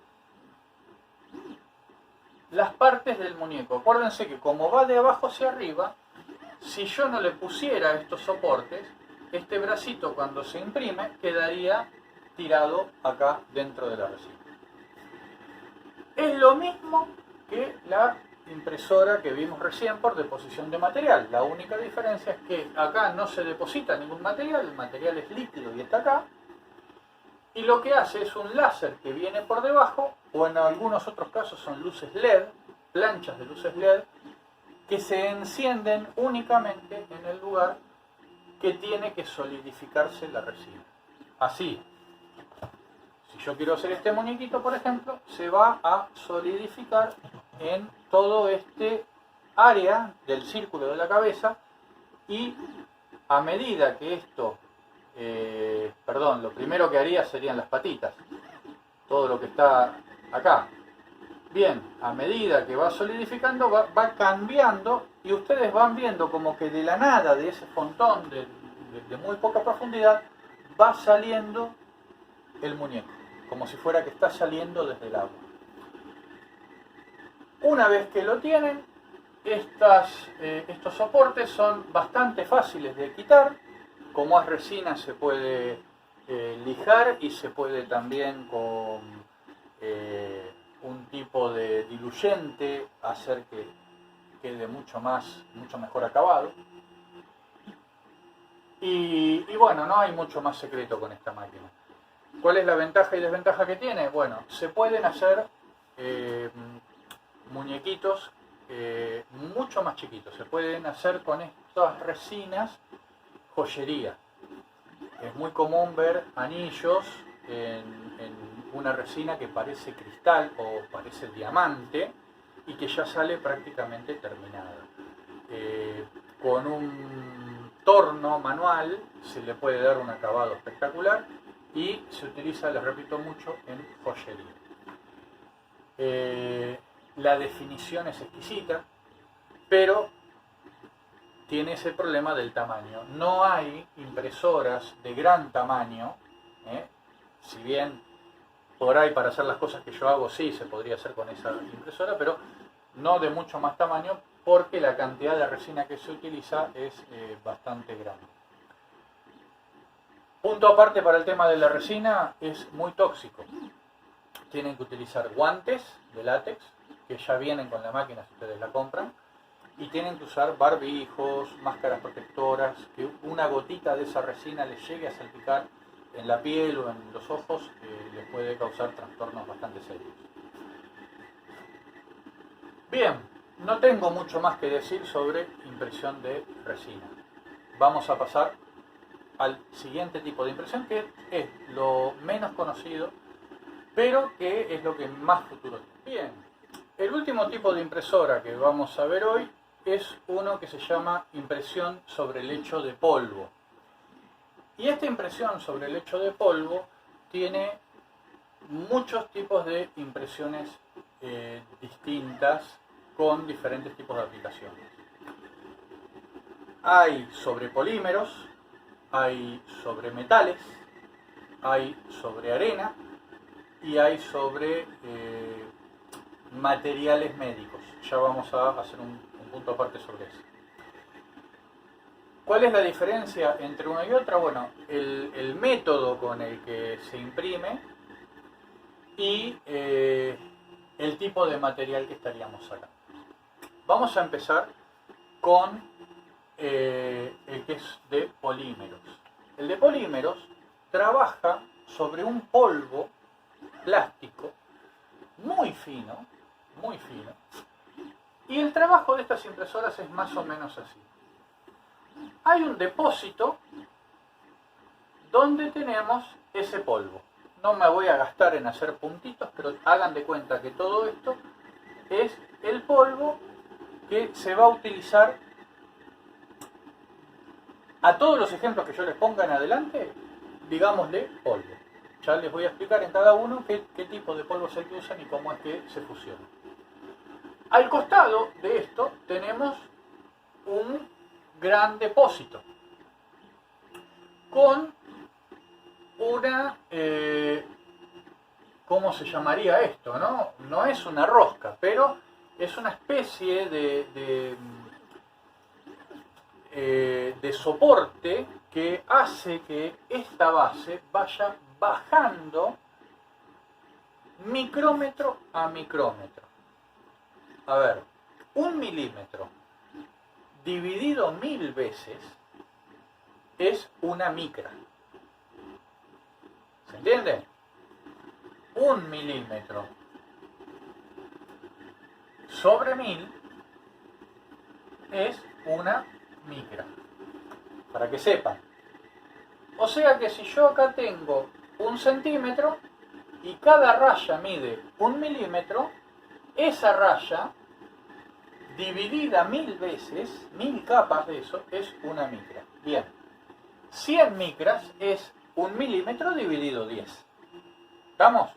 las partes del muñeco. Acuérdense que como va de abajo hacia arriba, si yo no le pusiera estos soportes, este bracito cuando se imprime quedaría tirado acá dentro de la resina. Es lo mismo que la impresora que vimos recién por deposición de material. La única diferencia es que acá no se deposita ningún material, el material es líquido y está acá. Y lo que hace es un láser que viene por debajo, o en algunos otros casos son luces LED, planchas de luces LED, que se encienden únicamente en el lugar que tiene que solidificarse la resina. Así, si yo quiero hacer este muñequito, por ejemplo, se va a solidificar en todo este área del círculo de la cabeza, y a medida que esto, lo primero que haría serían las patitas, todo lo que está acá. Bien, a medida que va solidificando, va cambiando, y ustedes van viendo como que de la nada, de ese fontón de muy poca profundidad, va saliendo el muñeco, como si fuera que está saliendo desde el agua. Una vez que lo tienen, estos soportes son bastante fáciles de quitar. Como es resina, se puede lijar, y se puede también con un tipo de diluyente hacer que quede mucho mejor acabado. Y bueno, no hay mucho más secreto con esta máquina. ¿Cuál es la ventaja y desventaja que tiene? Bueno, se pueden hacer muñequitos mucho más chiquitos. Se pueden hacer con estas resinas joyería. Es muy común ver anillos en una resina que parece cristal o parece diamante y que ya sale prácticamente terminada. Con un torno manual se le puede dar un acabado espectacular, y se utiliza, les repito mucho, en joyería. La definición es exquisita, pero tiene ese problema del tamaño. No hay impresoras de gran tamaño, si bien por ahí para hacer las cosas que yo hago sí se podría hacer con esa impresora, pero no de mucho más tamaño, porque la cantidad de resina que se utiliza es bastante grande. Punto aparte para el tema de la resina, es muy tóxico. Tienen que utilizar guantes de látex, que ya vienen con la máquina si ustedes la compran, y tienen que usar barbijos, máscaras protectoras, que una gotita de esa resina les llegue a salpicar en la piel o en los ojos, les puede causar trastornos bastante serios. Bien, no tengo mucho más que decir sobre impresión de resina. Vamos a pasar al siguiente tipo de impresión, que es lo menos conocido, pero que es lo que más futuro tiene. Bien, el último tipo de impresora que vamos a ver hoy es uno que se llama impresión sobre lecho de polvo. Y esta impresión sobre lecho de polvo tiene muchos tipos de impresiones distintas, con diferentes tipos de aplicaciones. Hay sobre polímeros, hay sobre metales, hay sobre arena, y hay sobre materiales médicos. Ya vamos a hacer un punto aparte sobre eso. ¿Cuál es la diferencia entre una y otra? Bueno, el método con el que se imprime y el tipo de material que estaríamos sacando. Vamos a empezar con el que es de polímeros. El de polímeros trabaja sobre un polvo plástico muy fino, y el trabajo de estas impresoras es más o menos así. Hay un depósito donde tenemos ese polvo. No me voy a gastar en hacer puntitos, pero hagan de cuenta que todo esto es el polvo que se va a utilizar. A todos los ejemplos que yo les ponga en adelante, digámosle polvo. Ya les voy a explicar en cada uno qué tipo de polvo es el que usan y cómo es que se fusiona. Al costado de esto tenemos un gran depósito con una, ¿cómo se llamaría esto? No es una rosca, pero es una especie de soporte que hace que esta base vaya bajando micrómetro a micrómetro. A ver, 1 milímetro dividido 1000 veces es una micra. ¿Se entiende? 1 milímetro sobre 1000 es una micra. Para que sepan. O sea que si yo acá tengo 1 centímetro y cada raya mide 1 milímetro, esa raya dividida 1000 veces, 1000 capas de eso, es una micra. Bien. 100 micras es 1 milímetro dividido 10. ¿Estamos?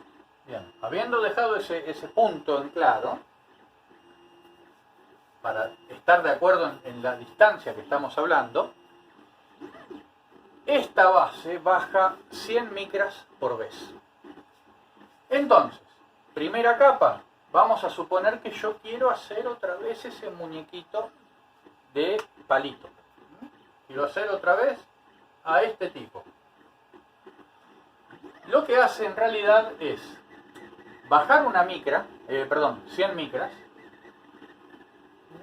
Bien. Habiendo dejado ese punto en claro, para estar de acuerdo en la distancia que estamos hablando, esta base baja 100 micras por vez. Entonces, primera capa, vamos a suponer que yo quiero hacer otra vez ese muñequito de palito. Quiero hacer otra vez a este tipo. Lo que hace en realidad es bajar una micra, 100 micras,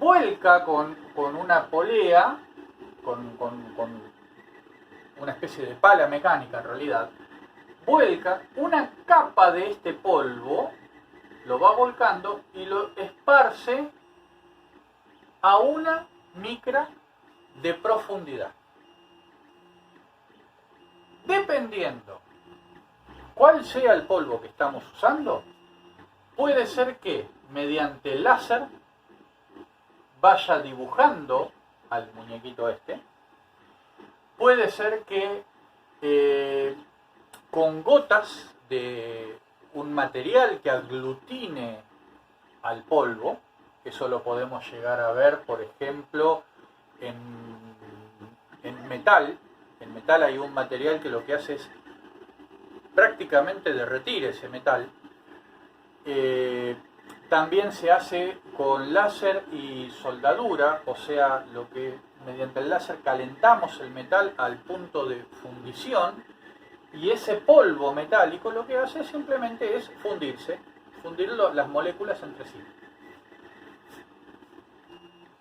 vuelca con una polea, con una especie de pala mecánica en realidad, vuelca una capa de este polvo, lo va volcando y lo esparce a 1 micra de profundidad. Dependiendo cuál sea el polvo que estamos usando, puede ser que mediante láser vaya dibujando al muñequito este. Puede ser que con gotas de un material que aglutine al polvo, eso lo podemos llegar a ver, por ejemplo, en metal. En metal hay un material que lo que hace es prácticamente derretir ese metal. También se hace con láser y soldadura, o sea, lo que mediante el láser calentamos el metal al punto de fundición, y ese polvo metálico lo que hace simplemente es fundir las moléculas entre sí.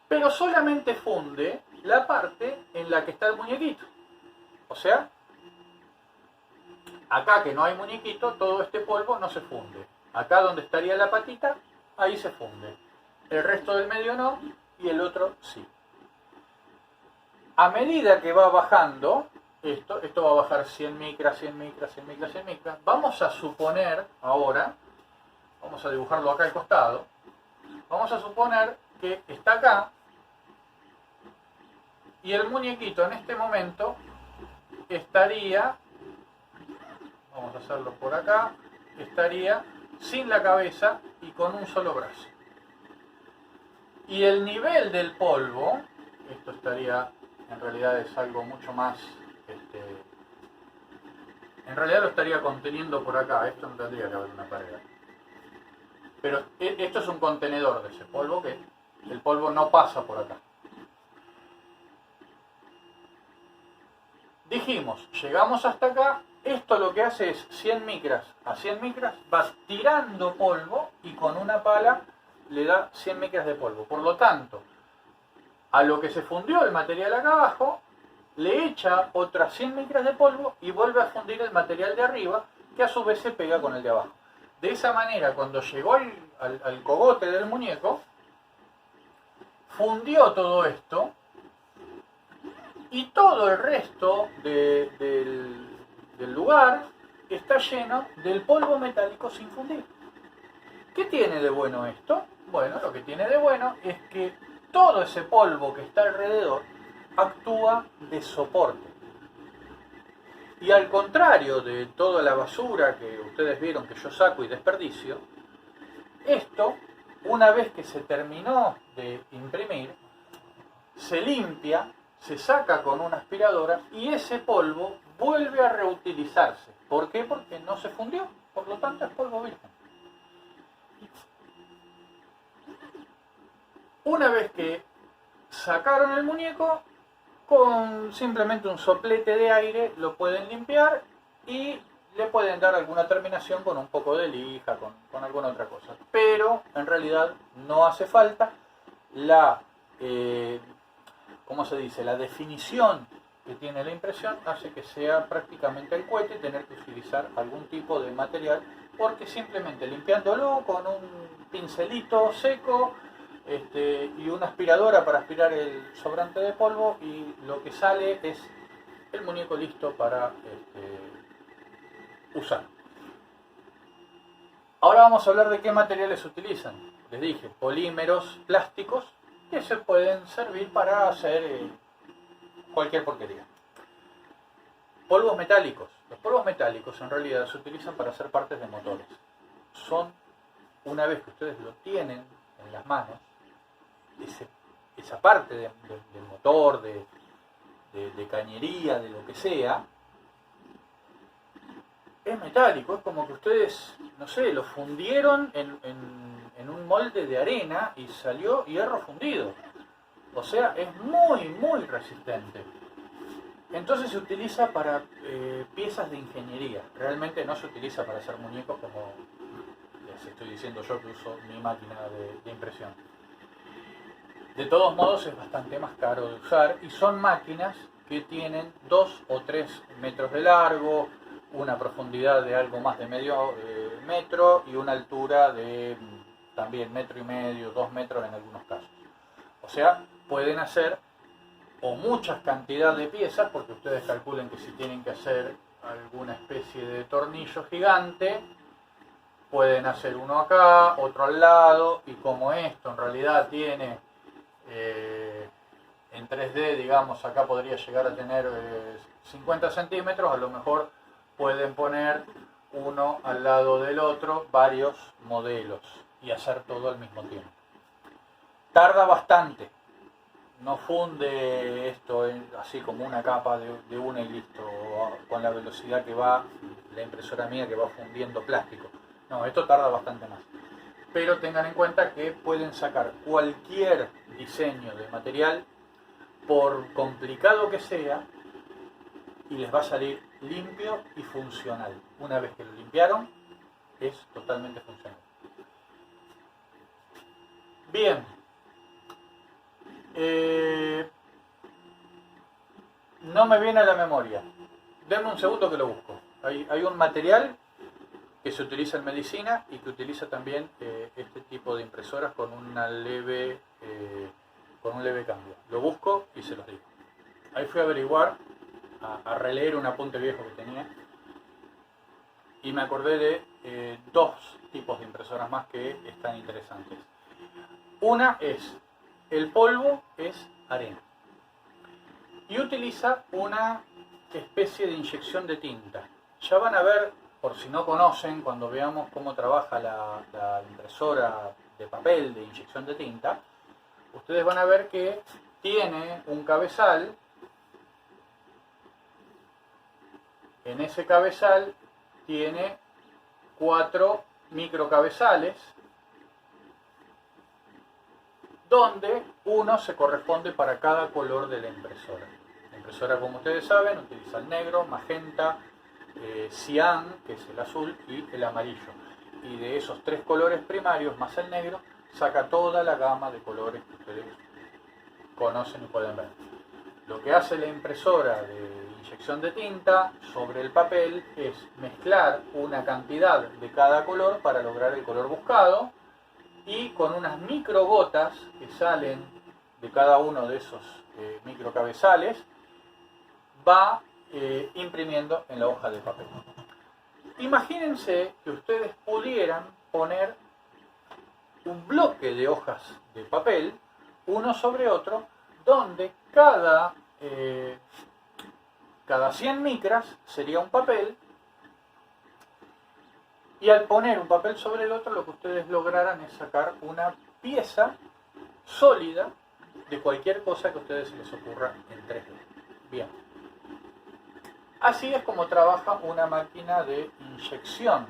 Pero solamente funde la parte en la que está el muñequito. O sea, acá que no hay muñequito, todo este polvo no se funde. Acá donde estaría la patita, ahí se funde. El resto del medio no, y el otro sí. A medida que va bajando, esto va a bajar 100 micras, 100 micras, 100 micras, 100 micras. Vamos a suponer ahora, vamos a dibujarlo acá al costado, vamos a suponer que está acá, y el muñequito en este momento estaría, vamos a hacerlo por acá, estaría sin la cabeza y con un solo brazo. Y el nivel del polvo, esto estaría, en realidad es algo mucho más, en realidad lo estaría conteniendo por acá, esto no tendría que haber una pared. Pero esto es un contenedor de ese polvo, que el polvo no pasa por acá. Dijimos, llegamos hasta acá, esto lo que hace es 100 micras a 100 micras, vas tirando polvo y con una pala le da 100 micras de polvo. Por lo tanto, a lo que se fundió el material acá abajo, le echa otras 100 micras de polvo y vuelve a fundir el material de arriba, que a su vez se pega con el de abajo. De esa manera, cuando llegó al cogote del muñeco, fundió todo esto y todo el resto del lugar está lleno del polvo metálico sin fundir. ¿Qué tiene de bueno esto? Bueno, lo que tiene de bueno es que todo ese polvo que está alrededor actúa de soporte. Y al contrario de toda la basura que ustedes vieron que yo saco y desperdicio, esto, una vez que se terminó de imprimir, se limpia, se saca con una aspiradora y ese polvo vuelve a reutilizarse. ¿Por qué? Porque no se fundió, por lo tanto es polvo virgen. Una vez que sacaron el muñeco, con simplemente un soplete de aire lo pueden limpiar y le pueden dar alguna terminación con un poco de lija, con alguna otra cosa. Pero en realidad no hace falta la, ¿cómo se dice? La definición que tiene la impresión hace que sea prácticamente el cohete tener que utilizar algún tipo de material, porque simplemente limpiándolo con un pincelito seco, y una aspiradora para aspirar el sobrante de polvo, y lo que sale es el muñeco listo para usar. Ahora vamos a hablar de qué materiales se utilizan. Les dije, polímeros, plásticos, que se pueden servir para hacer cualquier porquería. Polvos metálicos. Los polvos metálicos en realidad se utilizan para hacer partes de motores. Son, una vez que ustedes lo tienen en las manos, esa parte del motor, de cañería, de lo que sea, es metálico. Es como que ustedes, no sé, lo fundieron en un molde de arena y salió hierro fundido. O sea, es muy, muy resistente. Entonces se utiliza para piezas de ingeniería. Realmente no se utiliza para hacer muñecos, como les estoy diciendo yo que uso mi máquina de impresión. De todos modos es bastante más caro de usar y son máquinas que tienen 2 o 3 metros de largo, una profundidad de algo más de medio metro y una altura de también 1,5 metros, 2 metros en algunos casos. O sea, pueden hacer o muchas cantidades de piezas, porque ustedes calculen que si tienen que hacer alguna especie de tornillo gigante, pueden hacer uno acá, otro al lado, y como esto en realidad tiene en 3D, digamos, acá podría llegar a tener 50 centímetros, a lo mejor pueden poner uno al lado del otro varios modelos y hacer todo al mismo tiempo. Tarda bastante, no funde esto así como una capa de una y listo, con la velocidad que va la impresora mía, que va fundiendo plástico. No, esto tarda bastante más. Pero tengan en cuenta que pueden sacar cualquier diseño de material, por complicado que sea, y les va a salir limpio y funcional. Una vez que lo limpiaron, es totalmente funcional. Bien. No me viene a la memoria. Denme un segundo que lo busco. Hay un material que se utiliza en medicina y que utiliza también este tipo de impresoras con un leve cambio. Lo busco y se los digo. Ahí fui a averiguar, a releer un apunte viejo que tenía, y me acordé de 2 tipos de impresoras más que están interesantes. Una es, el polvo es arena y utiliza una especie de inyección de tinta. Ya van a ver, por si no conocen, cuando veamos cómo trabaja la impresora de papel de inyección de tinta, ustedes van a ver que tiene un cabezal. En ese cabezal tiene 4 microcabezales donde uno se corresponde para cada color de la impresora. La impresora, como ustedes saben, utiliza el negro, magenta, cian, que es el azul, y el amarillo. Y de esos tres colores primarios más el negro, saca toda la gama de colores que ustedes conocen y pueden ver. Lo que hace la impresora de inyección de tinta sobre el papel es mezclar una cantidad de cada color para lograr el color buscado, y con unas micro gotas que salen de cada uno de esos micro cabezales va imprimiendo en la hoja de papel. Imagínense que ustedes pudieran poner un bloque de hojas de papel uno sobre otro, donde cada 100 micras sería un papel, y al poner un papel sobre el otro lo que ustedes lograran es sacar una pieza sólida de cualquier cosa que a ustedes se les ocurra en 3D. Bien. Así es como trabaja una máquina de inyección.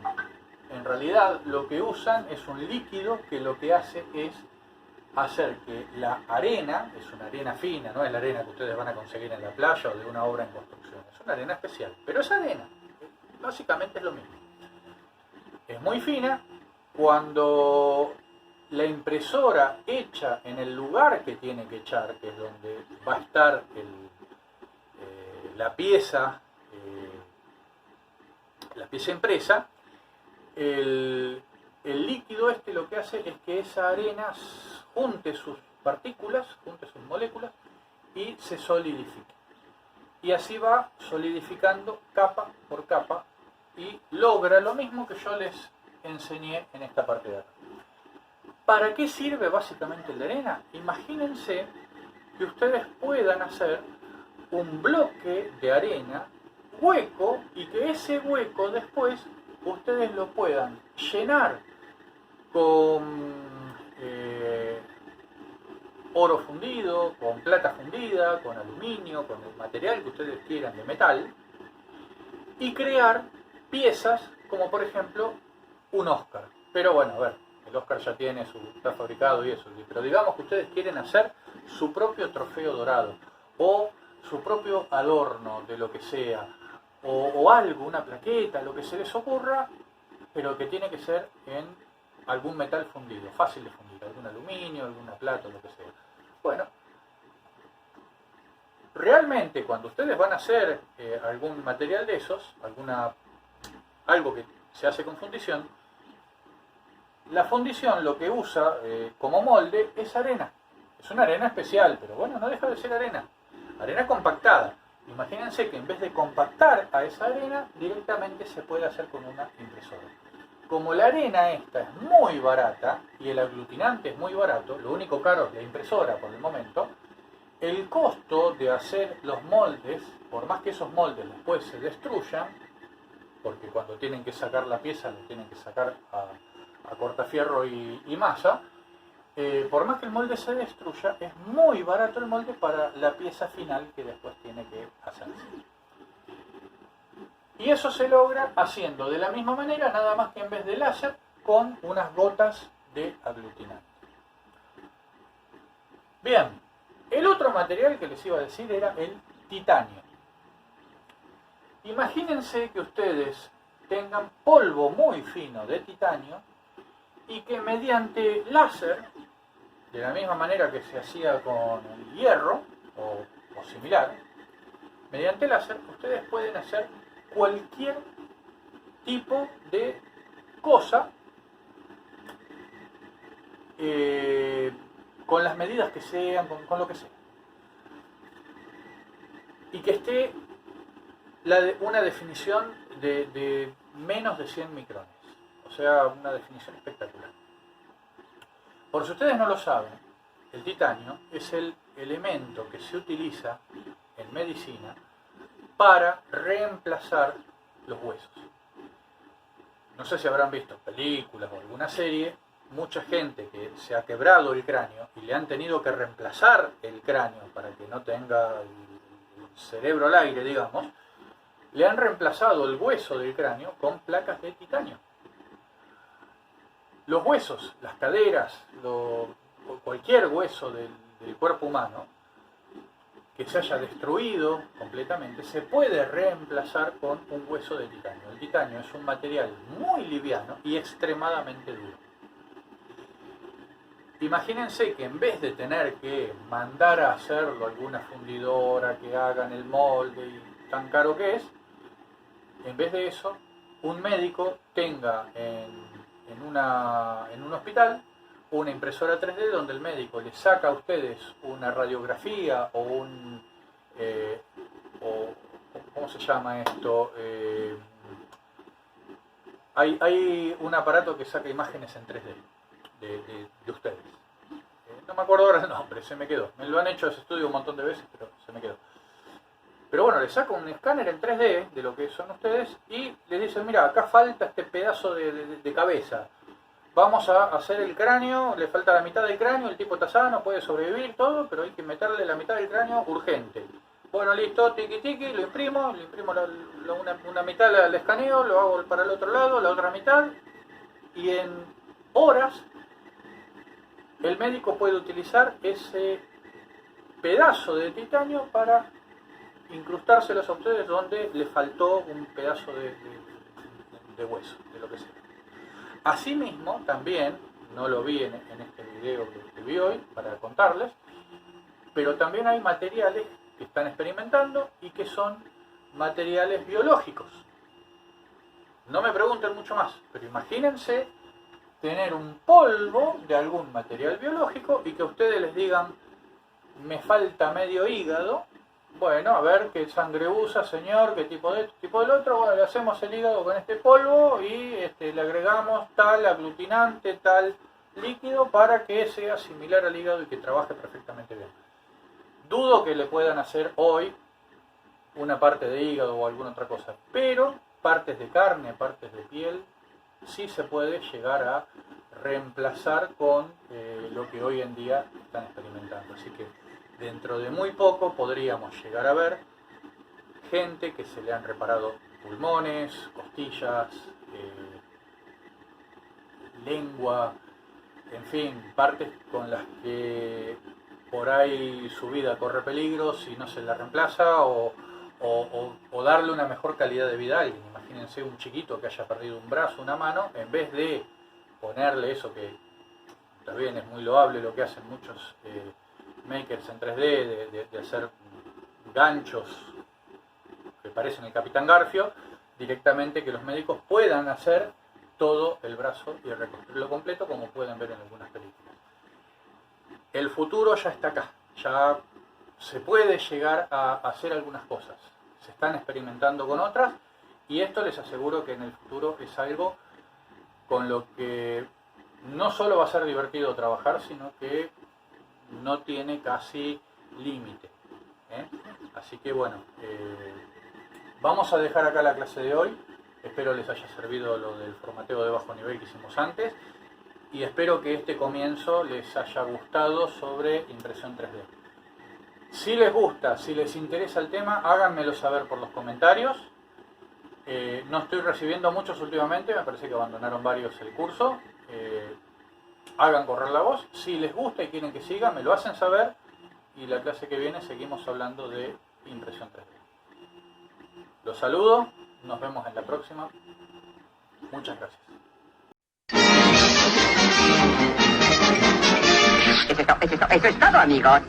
En realidad lo que usan es un líquido que lo que hace es hacer que la arena, es una arena fina, no es la arena que ustedes van a conseguir en la playa o de una obra en construcción, es una arena especial, pero esa arena básicamente es lo mismo. Es muy fina. Cuando la impresora echa en el lugar que tiene que echar, que es donde va a estar la pieza impresa, el líquido este lo que hace es que esa arena junte sus partículas, junte sus moléculas y se solidifique. Y así va solidificando capa por capa y logra lo mismo que yo les enseñé en esta parte de acá. ¿Para qué sirve básicamente la arena? Imagínense que ustedes puedan hacer un bloque de arena hueco y que ese hueco después ustedes lo puedan llenar con oro fundido, con plata fundida, con aluminio, con el material que ustedes quieran de metal, y crear piezas como por ejemplo un Oscar. Pero bueno, a ver, el Oscar ya tiene está fabricado y eso, pero digamos que ustedes quieren hacer su propio trofeo dorado o su propio adorno de lo que sea, o algo, una plaqueta, lo que se les ocurra, pero que tiene que ser en algún metal fundido, fácil de fundir, algún aluminio, alguna plata, lo que sea. Bueno, realmente cuando ustedes van a hacer algún material de esos, algo que se hace con fundición, la fundición lo que usa como molde es arena. Es una arena especial, pero bueno, no deja de ser arena. Arena compactada. Imagínense que en vez de compactar a esa arena, directamente se puede hacer con una impresora. Como la arena esta es muy barata y el aglutinante es muy barato, lo único caro es la impresora por el momento, el costo de hacer los moldes, por más que esos moldes después se destruyan, porque cuando tienen que sacar la pieza lo tienen que sacar a cortafierro y masa, por más que el molde se destruya, es muy barato el molde para la pieza final que después tiene que hacerse. Y eso se logra haciendo de la misma manera, nada más que en vez de láser, con unas gotas de aglutinante. Bien, el otro material que les iba a decir era el titanio. Imagínense que ustedes tengan polvo muy fino de titanio y que mediante láser, de la misma manera que se hacía con el hierro o similar, mediante láser ustedes pueden hacer cualquier tipo de cosa con las medidas que sean, con lo que sea, y que esté una definición de menos de 100 micrones, o sea, una definición espectacular. Por si ustedes no lo saben, el titanio es el elemento que se utiliza en medicina para reemplazar los huesos. No sé si habrán visto películas o alguna serie, mucha gente que se ha quebrado el cráneo y le han tenido que reemplazar el cráneo para que no tenga el cerebro al aire, digamos, le han reemplazado el hueso del cráneo con placas de titanio. Los huesos, las caderas, cualquier hueso del cuerpo humano que se haya destruido completamente, se puede reemplazar con un hueso de titanio. El titanio es un material muy liviano y extremadamente duro. Imagínense que en vez de tener que mandar a hacerlo a alguna fundidora que hagan el molde y tan caro que es, en vez de eso, un médico tenga en un hospital una impresora 3D donde el médico le saca a ustedes una radiografía o ¿cómo se llama esto? Hay un aparato que saca imágenes en 3D de ustedes. No me acuerdo ahora el nombre, se me quedó. Me lo han hecho ese estudio un montón de veces, pero se me quedó. Pero bueno, le saca un escáner en 3D de lo que son ustedes y les dice, mira, acá falta este pedazo de cabeza. Vamos a hacer el cráneo, le falta la mitad del cráneo, el tipo está sano, puede sobrevivir, todo, pero hay que meterle la mitad del cráneo urgente. Bueno, listo, tiki tiki, lo imprimo una mitad la escaneo, lo hago para el otro lado, la otra mitad, y en horas el médico puede utilizar ese pedazo de titanio para incrustárselos a ustedes donde le faltó un pedazo de hueso, de lo que sea. Asimismo, también, no lo vi en este video que vi hoy para contarles, pero también hay materiales que están experimentando y que son materiales biológicos. No me pregunten mucho más, pero imagínense tener un polvo de algún material biológico y que ustedes les digan, me falta medio hígado. Bueno, a ver qué sangre usa, señor, qué tipo de esto, tipo del otro. Bueno, le hacemos el hígado con este polvo y le agregamos tal aglutinante, tal líquido para que sea similar al hígado y que trabaje perfectamente bien. Dudo que le puedan hacer hoy una parte de hígado o alguna otra cosa, pero partes de carne, partes de piel, sí se puede llegar a reemplazar con lo que hoy en día están experimentando. Así que dentro de muy poco podríamos llegar a ver gente que se le han reparado pulmones, costillas, lengua, en fin, partes con las que por ahí su vida corre peligro si no se la reemplaza o darle una mejor calidad de vida a alguien. Imagínense un chiquito que haya perdido un brazo, una mano, en vez de ponerle eso que también es muy loable lo que hacen muchos makers en 3D, de hacer ganchos que parecen el Capitán Garfio, directamente que los médicos puedan hacer todo el brazo y reconstruirlo completo, como pueden ver en algunas películas. El futuro ya está acá, ya se puede llegar a hacer algunas cosas, se están experimentando con otras y esto les aseguro que en el futuro es algo con lo que no solo va a ser divertido trabajar, sino que no tiene casi límite. Así que bueno, vamos a dejar acá la clase de hoy. Espero les haya servido lo del formateo de bajo nivel que hicimos antes y espero que este comienzo les haya gustado sobre impresión 3D. Si les gusta, si les interesa el tema, háganmelo saber por los comentarios. No estoy recibiendo muchos últimamente, me parece que abandonaron varios el curso. Hagan correr la voz. Si les gusta y quieren que siga, me lo hacen saber y la clase que viene seguimos hablando de impresión 3D. Los saludo, nos vemos en la próxima. Muchas gracias. Eso es todo, amigos.